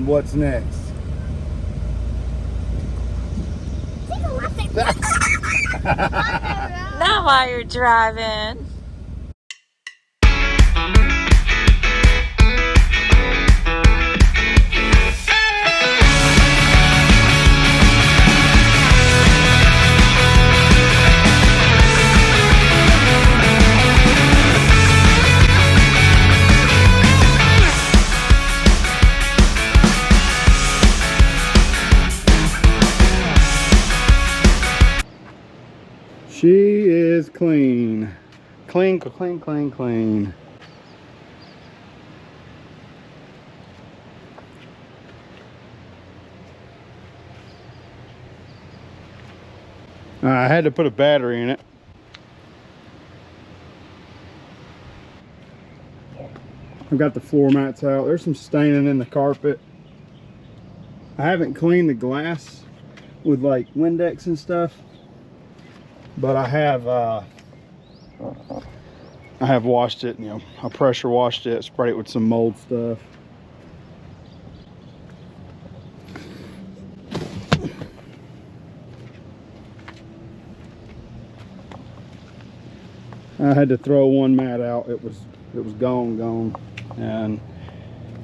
And what's next? Not while you're driving. She is clean. Clean, clean, clean, clean. I had to put a battery in it. I've got the floor mats out. There's some staining in the carpet. I haven't cleaned the glass with like Windex and stuff, but I have washed it. You know, I pressure washed it, sprayed it with some mold stuff. I had to throw one mat out. It was gone, and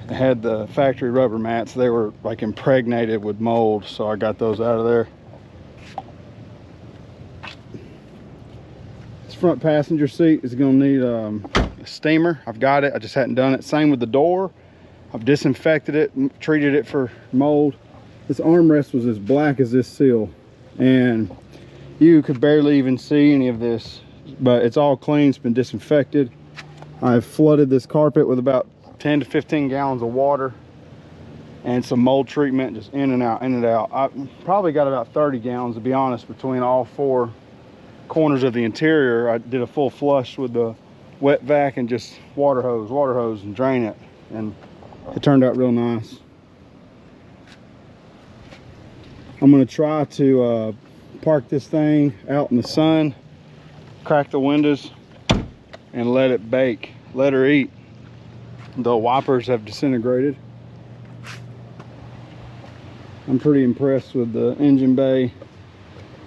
I had the factory rubber mats. They were like impregnated with mold, so I got those out of there. This front passenger seat is going to need a steamer. I've got it. I just hadn't done it. Same with the door. I've disinfected it, treated it for mold. This armrest was as black as this seal, and you could barely even see any of this, but it's all clean. It's been disinfected. I've flooded this carpet with about 10 to 15 gallons of water and some mold treatment, just in and out, in and out. I probably got about 30 gallons, to be honest, between all four corners of the interior. I did a full flush with the wet vac and just water hose and drain it, and it turned out real nice. I'm going to try to park this thing out in the sun, crack the windows, and let it bake, let her eat. The wipers have disintegrated. I'm pretty impressed with the engine bay.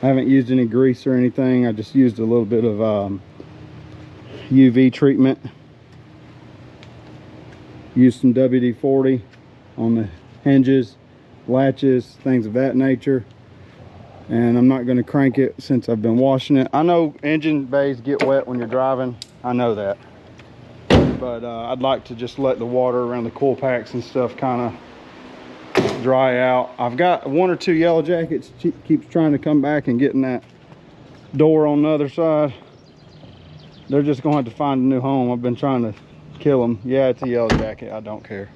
I haven't used any grease or anything. I just used a little bit of UV treatment. Used some WD-40 on the hinges, latches, things of that nature. And I'm not going to crank it since I've been washing it. I know engine bays get wet when you're driving. I know that. But I'd like to just let the water around the coil packs and stuff kind of dry out. I've got one or two yellow jackets. Keeps trying to come back and get in that door on the other side. They're just going to have to find a new home. I've been trying to kill them. Yeah, it's a yellow jacket. I don't care.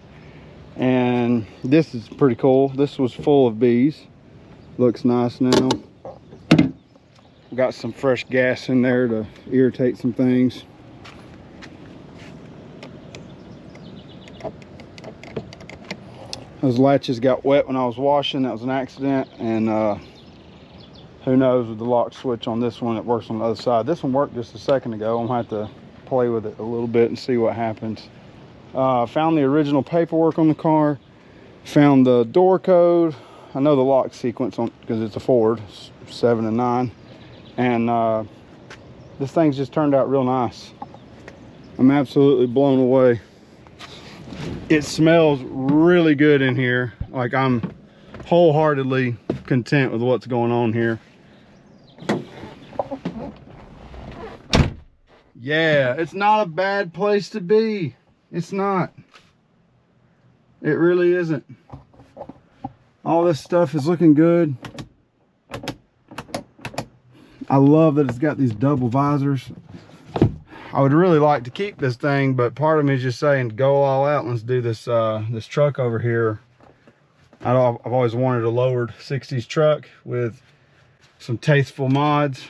And this is pretty cool. This was full of bees. Looks nice now. Got some fresh gas in there to irritate some things. Those latches got wet when I was washing. That was an accident. And who knows with the lock switch on this one, it works on the other side. This one worked just a second ago. I'm gonna have to play with it a little bit and see what happens. Found the original paperwork on the car. Found the door code. I know the lock sequence on because it's a Ford 7 and 9. And this thing's just turned out real nice. I'm absolutely blown away. It smells really good in here. Like, I'm wholeheartedly content with what's going on here. Yeah, it's not a bad place to be. It's not. It really isn't. All this stuff is looking good. I love that it's got these double visors. I would really like to keep this thing, but part of me is just saying, go all out. Let's do this this truck over here. I've always wanted a lowered 60s truck with some tasteful mods.